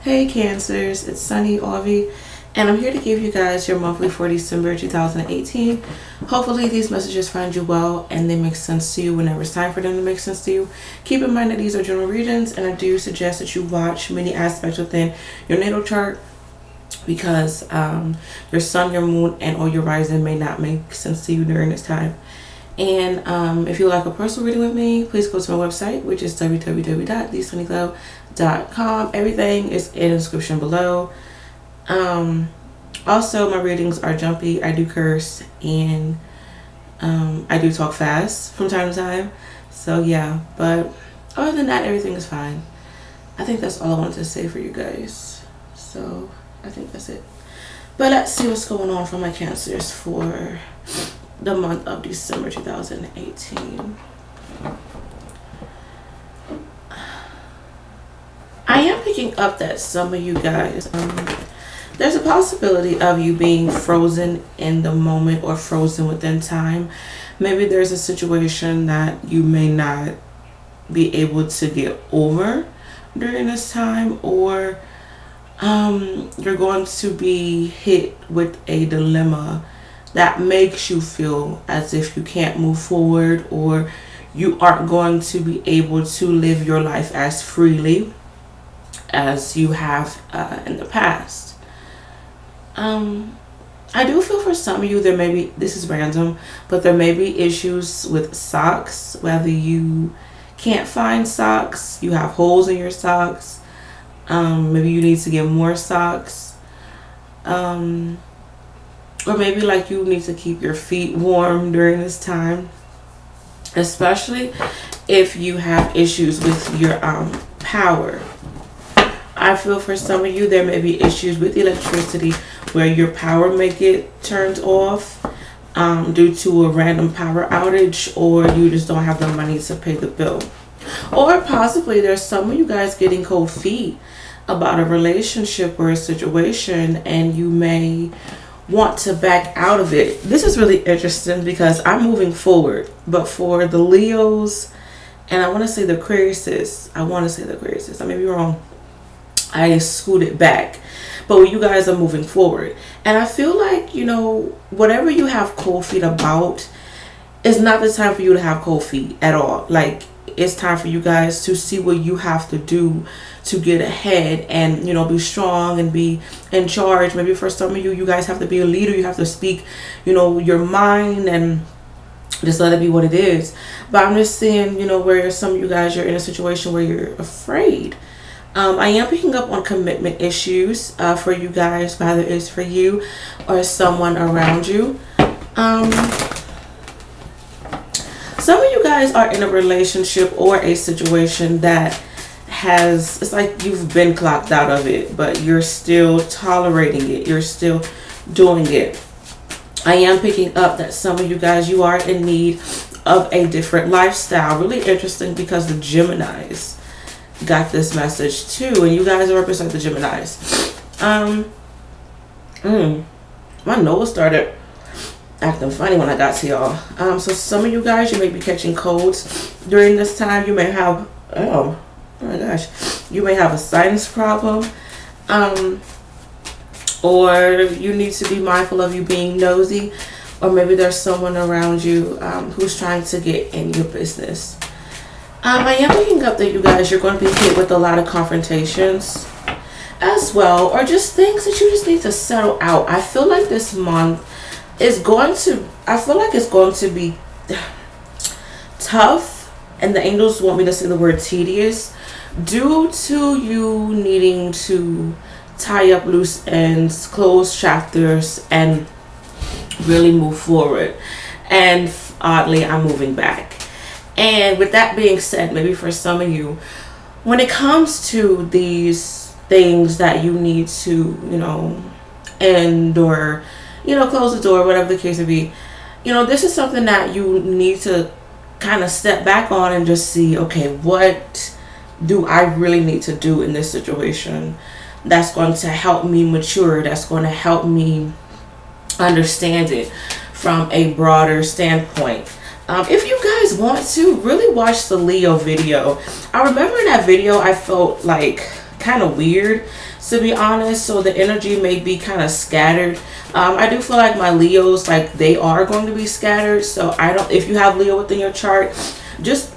Hey Cancers, it's Sunny Auvie, and I'm here to give you guys your monthly for December 2018. Hopefully these messages find you well and they make sense to you whenever it's time for them to make sense to you. Keep in mind that these are general readings, and I do suggest that you watch many aspects within your natal chart because your sun, your moon, and or your rising may not make sense to you during this time. And if you like a personal reading with me, please go to my website, which is www.thesunnycloud.com. Everything is in the description below. Also, my readings are jumpy. I do curse, and I do talk fast from time to time. So yeah, but other than that, everything is fine. I think that's all I wanted to say for you guys. So I think that's it. But let's see what's going on for my Cancers for the month of December 2018. I am picking up that some of you guys, there's a possibility of you being frozen in the moment or frozen within time. Maybe there's a situation that you may not be able to get over during this time, or you're going to be hit with a dilemma that makes you feel as if you can't move forward, or you aren't going to be able to live your life as freely as you have in the past. I do feel for some of you there may be, this is random, but there may be issues with socks, whether you can't find socks, you have holes in your socks, maybe you need to get more socks, or maybe like you need to keep your feet warm during this time, especially if you have issues with your power. I feel for some of you there may be issues with electricity where your power may get turned off due to a random power outage, or you just don't have the money to pay the bill. Or possibly there's some of you guys getting cold feet about a relationship or a situation, and you may want to back out of it. This is really interesting because I'm moving forward, but for the Leos, and I want to say the Aquariuses, I may be wrong, I scooted back, but you guys are moving forward, and I feel like, you know, whatever you have cold feet about is not the time for you to have cold feet at all. Like, it's time for you guys to see what you have to do to get ahead and, you know, be strong and be in charge. Maybe for some of you, you guys have to be a leader. You have to speak, you know, your mind and just let it be what it is. But I'm just saying, you know, where some of you guys, you're in a situation where you're afraid. I am picking up on commitment issues for you guys, whether it's for you or someone around you. Some of you guys are in a relationship or a situation that has, it's like you've been clocked out of it, but you're still tolerating it. You're still doing it. I am picking up that some of you guys, you are in need of a different lifestyle. Really interesting because the Geminis got this message too, and you guys represent the Geminis. My nose started acting funny when I got to y'all. So some of you guys, you may be catching colds during this time. You may have, oh my gosh, you may have a sinus problem, or you need to be mindful of you being nosy, or maybe there's someone around you who's trying to get in your business. I am picking up that you guys, you're going to be hit with a lot of confrontations as well, or just things that you just need to settle out. I feel like this month is going to, I feel like it's going to be tough, and the angels want me to say the word tedious, due to you needing to tie up loose ends, close chapters, and really move forward. And oddly, I'm moving back. And with that being said, maybe for some of you, when it comes to these things that you need to, you know, end or, you know, close the door, whatever the case may be, you know, this is something that you need to kind of step back on and just see, okay, what do I really need to do in this situation that's going to help me mature, that's going to help me understand it from a broader standpoint. If you guys want to really watch the Leo video, I remember in that video I felt like kind of weird, to be honest. So the energy may be kind of scattered. I do feel like my Leos, like, they are going to be scattered. So I don't, if you have Leo within your chart, just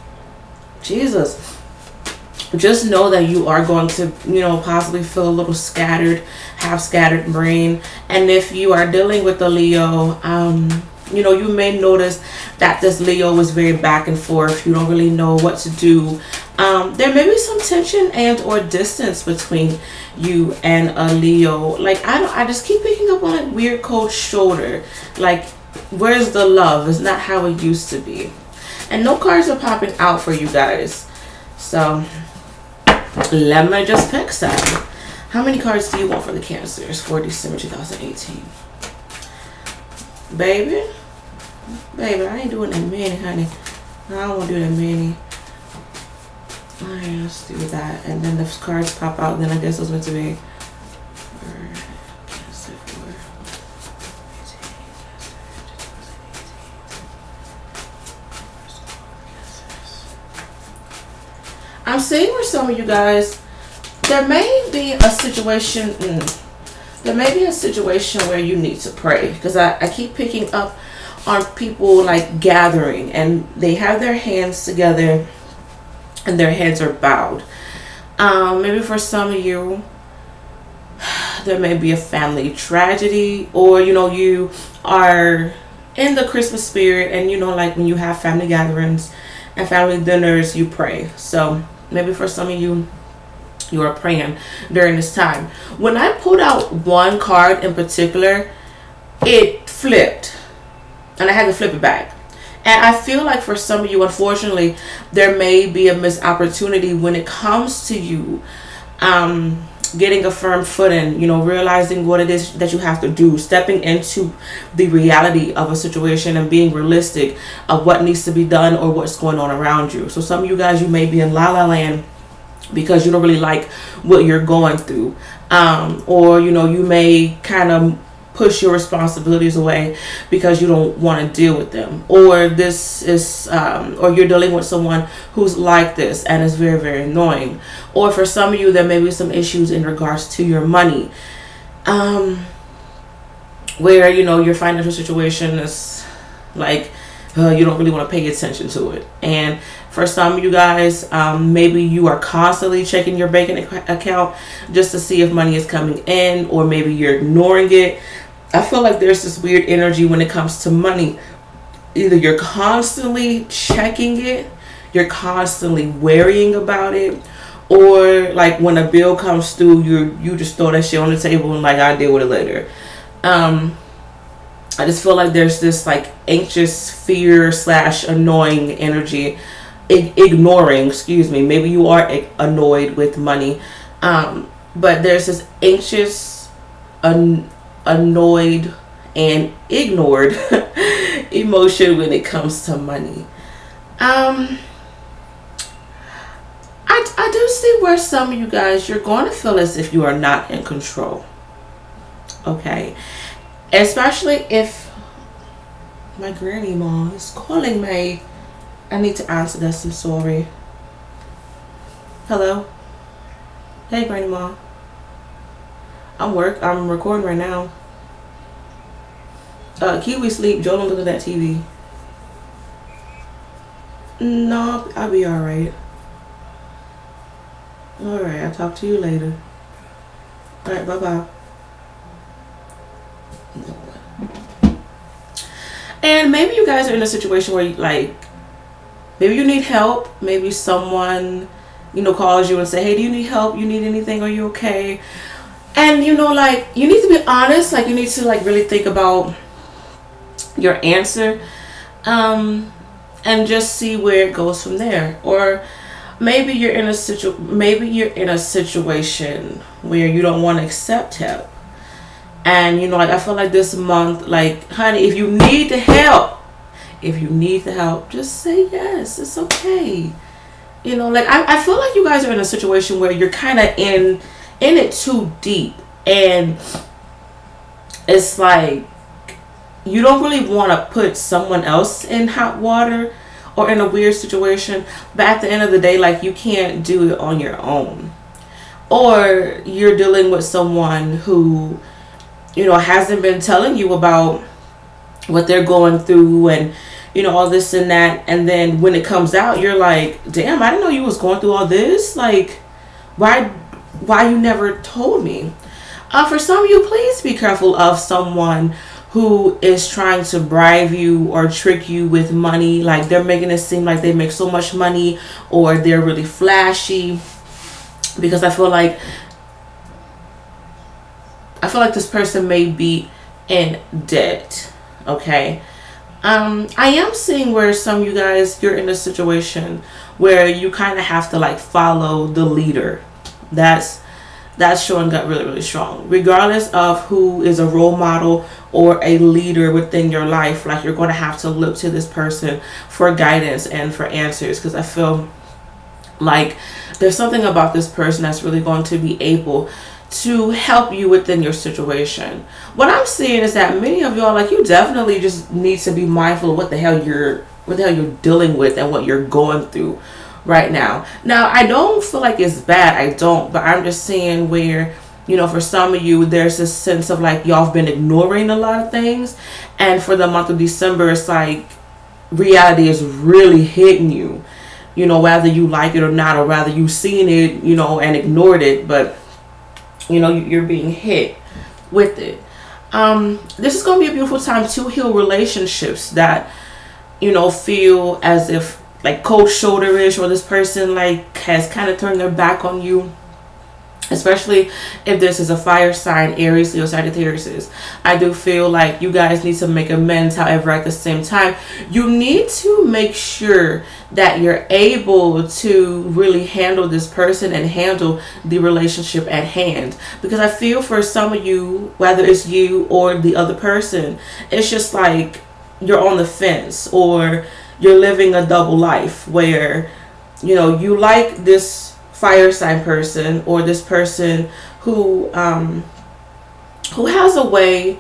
just know that you are going to, you know, possibly feel a little scattered, have scattered brain. And if you are dealing with a Leo, you know, you may notice that this Leo is very back and forth. You don't really know what to do. There may be some tension and or distance between you and a Leo. Like, I just keep picking up on a weird cold shoulder. Like, where's the love? It's not how it used to be. And no cards are popping out for you guys. So let me just pick some. How many cards do you want for the Cancers for December 2018? Baby, I ain't doing that many, honey. No, I don't want to do that many. Alright, let's do that. And then if cards pop out, then I guess it's meant to be Cancer for 2018. I'm seeing where some of you guys, there may be a situation, where you need to pray, because I keep picking up on people like gathering and they have their hands together and their heads are bowed. Maybe for some of you, there may be a family tragedy, or, you know, you are in the Christmas spirit, and, you know, like when you have family gatherings and family dinners, you pray. So maybe for some of you, you are praying during this time. When I pulled out one card in particular, it flipped and I had to flip it back. And I feel like for some of you, unfortunately, there may be a missed opportunity when it comes to you getting a firm footing, you know, realizing what it is that you have to do, stepping into the reality of a situation and being realistic of what needs to be done or what's going on around you. So some of you guys, you may be in la la land because you don't really like what you're going through, or, you know, you may kind of push your responsibilities away because you don't want to deal with them, or this is or you're dealing with someone who's like this and is very, very annoying. Or for some of you, there may be some issues in regards to your money, where, you know, your financial situation is like you don't really want to pay attention to it. And for some of you guys, maybe you are constantly checking your banking account just to see if money is coming in, or maybe you're ignoring it. I feel like there's this weird energy when it comes to money. Either you're constantly checking it, you're constantly worrying about it, or like when a bill comes through, you just throw that shit on the table and like, I'll deal with it later. I just feel like there's this like anxious fear / annoying energy, ignoring, excuse me, maybe you are annoyed with money, but there's this anxious, annoyed and ignored emotion when it comes to money. I do see where some of you guys, you're going to feel as if you are not in control. Okay, especially if my granny mom is calling me. I need to answer this. I'm sorry. Hello. Hey, granny mom. I'm recording right now. Kiwi sleep. Joe don't look at that TV. No, I'll be alright. Alright, I'll talk to you later. Alright, bye-bye. And maybe you guys are in a situation where you, like, maybe you need help. Maybe someone, you know, calls you and say, hey, do you need help? You need anything? Are you okay? And, you know, like, you need to be honest. Like, you need to, like, really think about your answer, and just see where it goes from there. Or maybe you're in a situation where you don't want to accept help. And, you know, like, I feel like this month, like, honey, if you need the help, just say yes. It's okay. You know, like, I feel like you guys are in a situation where you're kind of in it too deep, and it's like you don't really want to put someone else in hot water or in a weird situation, but at the end of the day, like, you can't do it on your own. Or you're dealing with someone who, you know, hasn't been telling you about what they're going through and, you know, all this and that. And then when it comes out, you're like, damn, I didn't know you was going through all this. Like, why you never told me? For some of you, please be careful of someone who is trying to bribe you or trick you with money. Like, they're making it seem like they make so much money, or they're really flashy. Because I feel like this person may be in debt. Okay. I am seeing where some of you guys, you're in a situation where you kind of have to like follow the leader. That's showing up really, really strong. Regardless of who is a role model or a leader within your life, like, you're going to have to look to this person for guidance and for answers. Because I feel like there's something about this person that's really going to be able to help you within your situation. What I'm seeing is that many of y'all, like, you definitely just need to be mindful of what the hell you're dealing with and what you're going through right now. Now, I don't feel like it's bad. I don't. But I'm just seeing where, you know, for some of you, there's this sense of like y'all have been ignoring a lot of things. And for the month of December, it's like reality is really hitting you. You know, whether you like it or not, or rather you've seen it, you know, and ignored it. But, you know, you're being hit with it. This is going to be a beautiful time to heal relationships that, you know, feel as if like cold shoulder-ish, or this person like has kind of turned their back on you. Especially if this is a fire sign, Aries, Leo, Sagittarius. I do feel like you guys need to make amends. However, at the same time, you need to make sure that you're able to really handle this person and handle the relationship at hand. Because I feel for some of you, whether it's you or the other person, it's just like you're on the fence, or you're living a double life where, you know, you like this fire sign person, or this person who has a way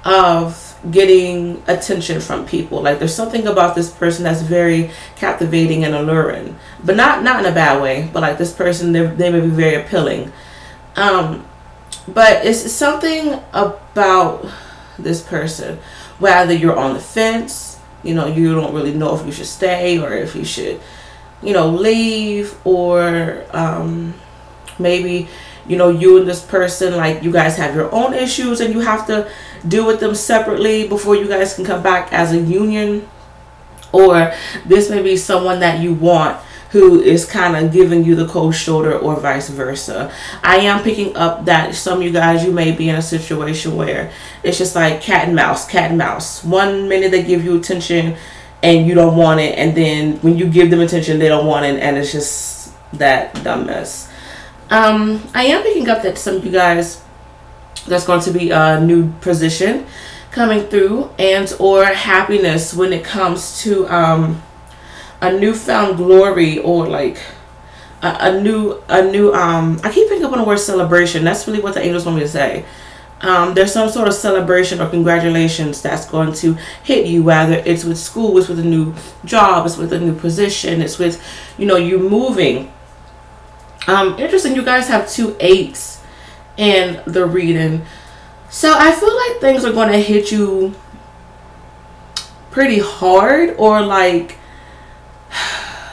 of getting attention from people. Like, there's something about this person that's very captivating and alluring, but not in a bad way. But like, this person, they may be very appealing. But it's something about this person, whether you're on the fence, you know, you don't really know if you should stay or if you should, you know, leave, or maybe, you know, you and this person, like, you guys have your own issues and you have to deal with them separately before you guys can come back as a union. Or this may be someone that you want who is kind of giving you the cold shoulder, or vice versa. I am picking up that some of you guys, you may be in a situation where it's just like cat and mouse, cat and mouse. One minute they give you attention and you don't want it, and then when you give them attention, they don't want it, and it's just that dumb mess. I am picking up that some of you guys, that's going to be a new position coming through, and or happiness when it comes to a newfound glory, or like a new I keep picking up on the word celebration. That's really what the angels want me to say. There's some sort of celebration or congratulations that's going to hit you, whether it's with school, it's with a new job, it's with a new position, it's with, you know, you moving. Interesting, you guys have 2 8s in the reading. So I feel like things are going to hit you pretty hard, or like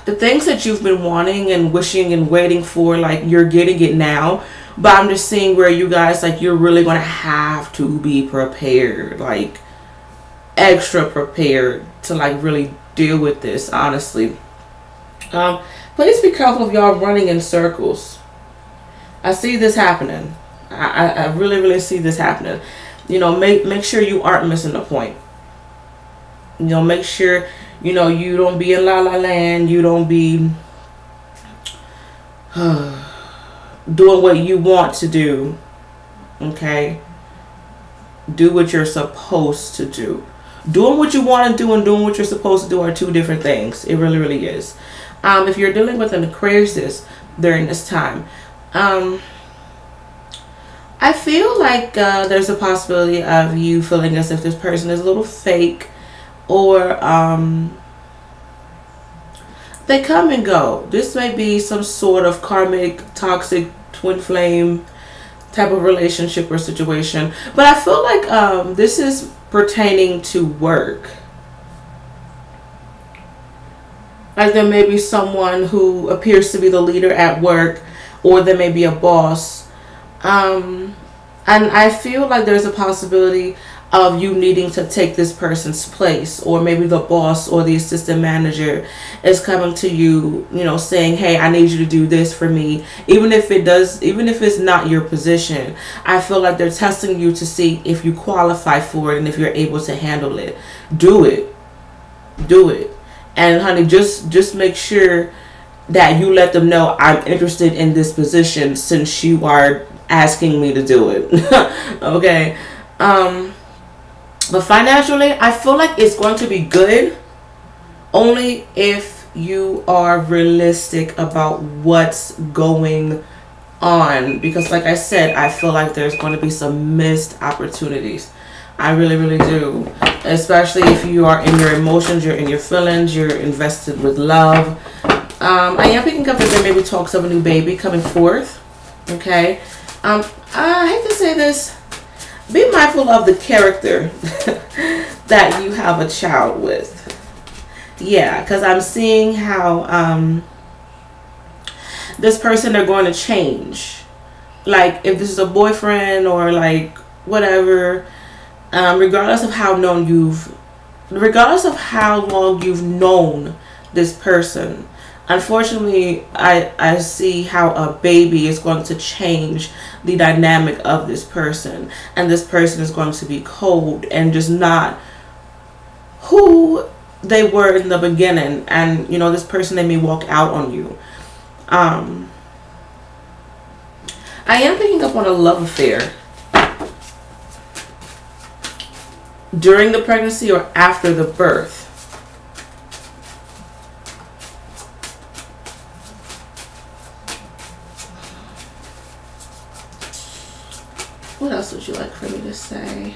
the things that you've been wanting and wishing and waiting for, like, you're getting it now. But I'm just seeing where you guys, like, you're really going to have to be prepared, like extra prepared to like really deal with this, honestly. Please be careful of y'all running in circles. I see this happening. I really, really see this happening. You know, make sure you aren't missing the point. You know, make sure, you know, you don't be in la la land. You don't be doing what you want to do. Okay? Do what you're supposed to do. Doing what you want to do and doing what you're supposed to do are 2 different things. It really, really is. If you're dealing with an Aquarius during this time, I feel like there's a possibility of you feeling as if this person is a little fake, or they come and go. This may be some sort of karmic, toxic twin flame type of relationship or situation. But I feel like this is pertaining to work. Like there may be someone who appears to be the leader at work, or there may be a boss. And I feel like there's a possibility of you needing to take this person's place, or maybe the boss or the assistant manager is coming to you, you know, saying, hey, I need you to do this for me. Even if it's not your position, I feel like they're testing you to see if you qualify for it and if you're able to handle it. Do it. And honey, just make sure that you let them know, I'm interested in this position since you are asking me to do it. Okay. But financially, I feel like it's going to be good only if you are realistic about what's going on. Because like I said, I feel like there's going to be some missed opportunities. I really, really do. Especially if you are in your emotions, you're in your feelings, you're invested with love. I am picking up that there may be talks of a new baby coming forth. Okay. I hate to say this. Be mindful of the character that you have a child with. Yeah, because I'm seeing how this person, they're going to change. Like if this is a boyfriend or like whatever, regardless of how long you've known this person, unfortunately, I see how a baby is going to change the dynamic of this person. And this person is going to be cold and just not who they were in the beginning. And, you know, this person, they may walk out on you. I am picking up on a love affair during the pregnancy or after the birth. What else would you like for me to say?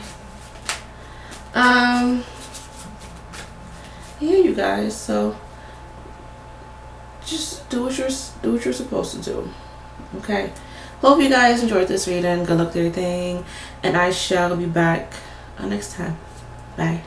Yeah, you guys. So just do what you're supposed to do. Okay. Hope you guys enjoyed this reading. Good luck with everything, and I shall be back next time. Bye.